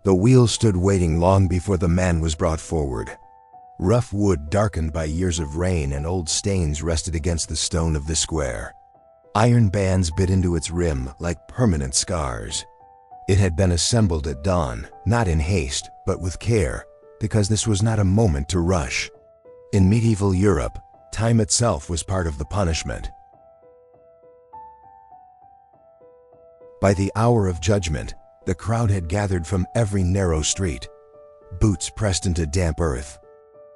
The wheel stood waiting long before the man was brought forward. Rough wood darkened by years of rain and old stains rested against the stone of the square. Iron bands bit into its rim like permanent scars. It had been assembled at dawn, not in haste, but with care, because this was not a moment to rush. In medieval Europe, time itself was part of the punishment. By the hour of judgment, the crowd had gathered from every narrow street. Boots pressed into damp earth.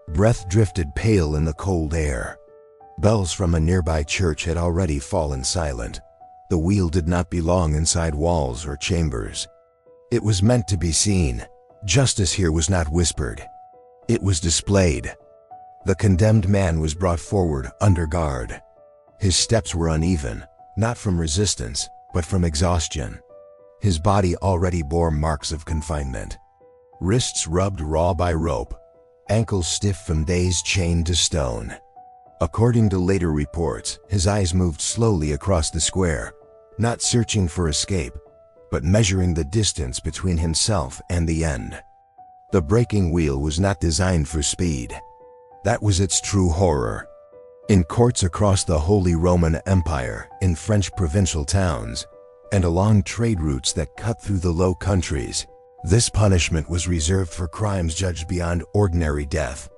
Breath drifted pale in the cold air. Bells from a nearby church had already fallen silent. The wheel did not belong inside walls or chambers. It was meant to be seen. Justice here was not whispered. It was displayed. The condemned man was brought forward under guard. His steps were uneven, not from resistance, but from exhaustion. His body already bore marks of confinement. Wrists rubbed raw by rope, ankles stiff from days chained to stone. According to later reports, his eyes moved slowly across the square, not searching for escape, but measuring the distance between himself and the end. The breaking wheel was not designed for speed. That was its true horror. In courts across the Holy Roman Empire, in French provincial towns, and along trade routes that cut through the Low Countries, this punishment was reserved for crimes judged beyond ordinary death.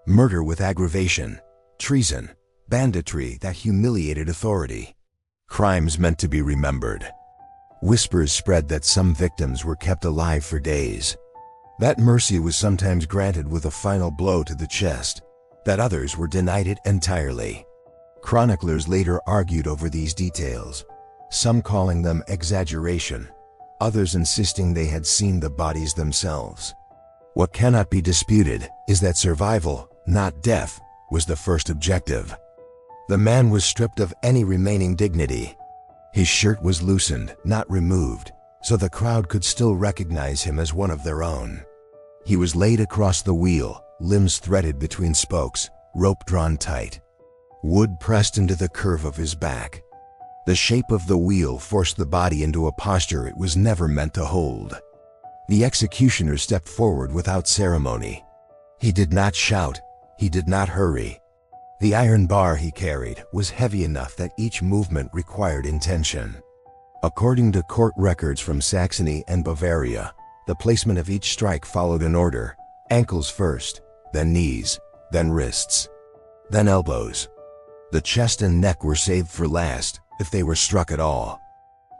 Murder with aggravation, treason, banditry that humiliated authority. Crimes meant to be remembered. Whispers spread that some victims were kept alive for days. That mercy was sometimes granted with a final blow to the chest, that others were denied it entirely. Chroniclers later argued over these details, some calling them exaggeration, others insisting they had seen the bodies themselves. What cannot be disputed is that survival, not death, was the first objective. The man was stripped of any remaining dignity. His shirt was loosened, not removed, so the crowd could still recognize him as one of their own. He was laid across the wheel, limbs threaded between spokes, rope drawn tight. Wood pressed into the curve of his back. The shape of the wheel forced the body into a posture it was never meant to hold. The executioner stepped forward without ceremony. He did not shout, he did not hurry. The iron bar he carried was heavy enough that each movement required intention. According to court records from Saxony and Bavaria, the placement of each strike followed an order: ankles first, then knees, then wrists, then elbows. The chest and neck were saved for last, if they were struck at all.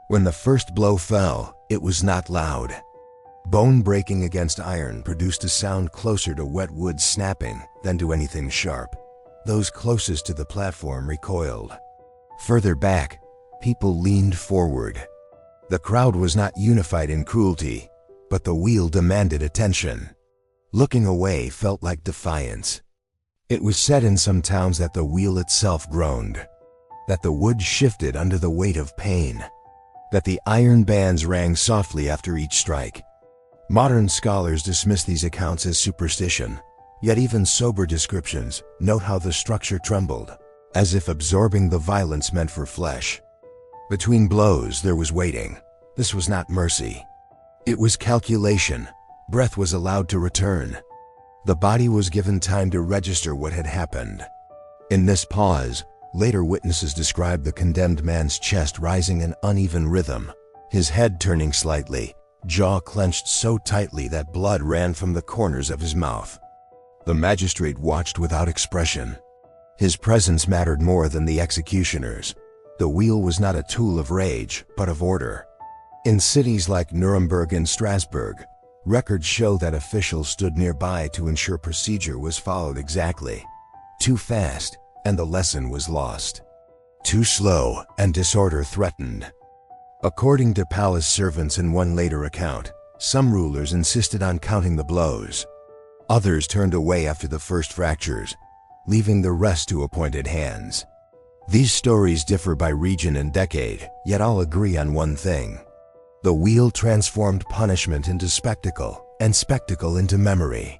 When the first blow fell, it was not loud. Bone breaking against iron produced a sound closer to wet wood snapping than to anything sharp. Those closest to the platform recoiled. Further back, people leaned forward. The crowd was not unified in cruelty, but the wheel demanded attention. Looking away felt like defiance. It was said in some towns that the wheel itself groaned, that the wood shifted under the weight of pain, that the iron bands rang softly after each strike. Modern scholars dismiss these accounts as superstition, yet even sober descriptions note how the structure trembled, as if absorbing the violence meant for flesh. Between blows there was waiting. This was not mercy. It was calculation. Breath was allowed to return. The body was given time to register what had happened. In this pause, later witnesses described the condemned man's chest rising in uneven rhythm, his head turning slightly, jaw clenched so tightly that blood ran from the corners of his mouth. The magistrate watched without expression. His presence mattered more than the executioner's. The wheel was not a tool of rage, but of order. In cities like Nuremberg and Strasbourg, records show that officials stood nearby to ensure procedure was followed exactly. Too fast, and the lesson was lost. Too slow, and disorder threatened. According to palace servants in one later account, some rulers insisted on counting the blows. Others turned away after the first fractures, leaving the rest to appointed hands. These stories differ by region and decade, yet all agree on one thing. The wheel transformed punishment into spectacle, and spectacle into memory.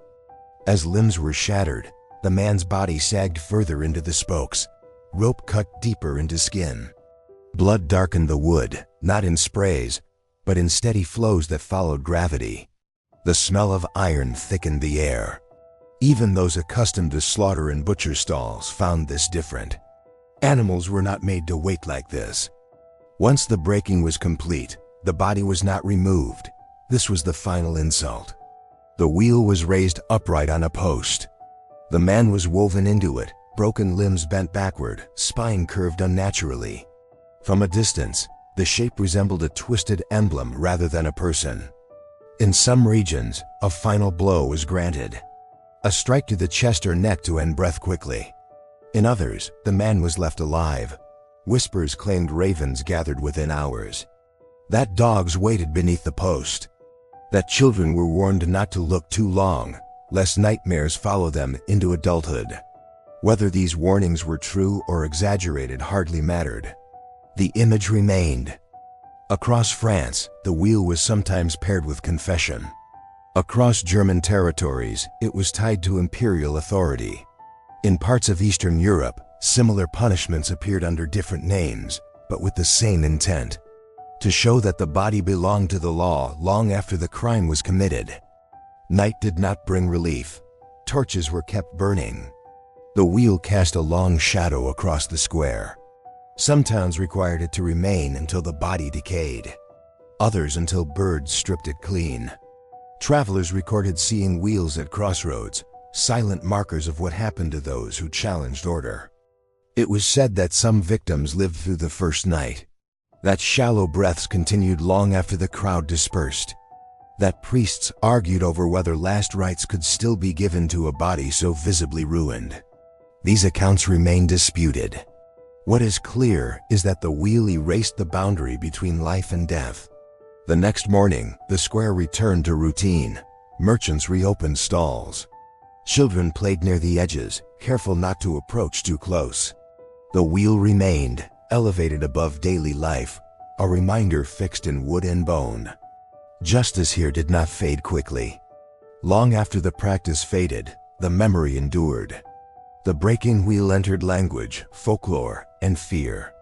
As limbs were shattered, the man's body sagged further into the spokes. Rope cut deeper into skin. Blood darkened the wood, not in sprays, but in steady flows that followed gravity. The smell of iron thickened the air. Even those accustomed to slaughter in butcher stalls found this different. Animals were not made to wait like this. Once the breaking was complete, the body was not removed. This was the final insult. The wheel was raised upright on a post. The man was woven into it, broken limbs bent backward, spine curved unnaturally. From a distance, the shape resembled a twisted emblem rather than a person. In some regions, a final blow was granted. A strike to the chest or neck to end breath quickly. In others, the man was left alive. Whispers claimed ravens gathered within hours. That dogs waited beneath the post. That children were warned not to look too long, lest nightmares follow them into adulthood. Whether these warnings were true or exaggerated hardly mattered. The image remained. Across France, the wheel was sometimes paired with confession. Across German territories, it was tied to imperial authority. In parts of Eastern Europe, similar punishments appeared under different names, but with the same intent: to show that the body belonged to the law long after the crime was committed. Night did not bring relief. Torches were kept burning. The wheel cast a long shadow across the square. Some towns required it to remain until the body decayed. Others until birds stripped it clean. Travelers recorded seeing wheels at crossroads, silent markers of what happened to those who challenged order. It was said that some victims lived through the first night. That shallow breaths continued long after the crowd dispersed. That priests argued over whether last rites could still be given to a body so visibly ruined. These accounts remain disputed. What is clear is that the wheel erased the boundary between life and death. The next morning, the square returned to routine. Merchants reopened stalls. Children played near the edges, careful not to approach too close. The wheel remained, elevated above daily life, a reminder fixed in wood and bone. Justice here did not fade quickly. Long after the practice faded, the memory endured. The breaking wheel entered language, folklore, and fear.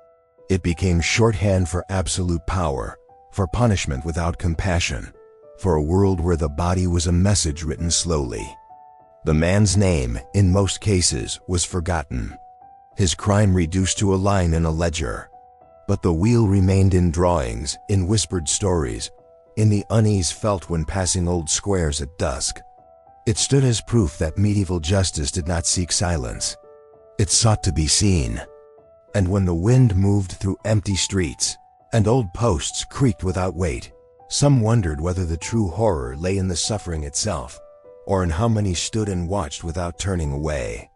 It became shorthand for absolute power, for punishment without compassion, for a world where the body was a message written slowly. The man's name, in most cases, was forgotten. His crime reduced to a line in a ledger. But the wheel remained in drawings, in whispered stories, in the unease felt when passing old squares at dusk. It stood as proof that medieval justice did not seek silence. It sought to be seen. And when the wind moved through empty streets, and old posts creaked without weight, some wondered whether the true horror lay in the suffering itself, or in how many stood and watched without turning away.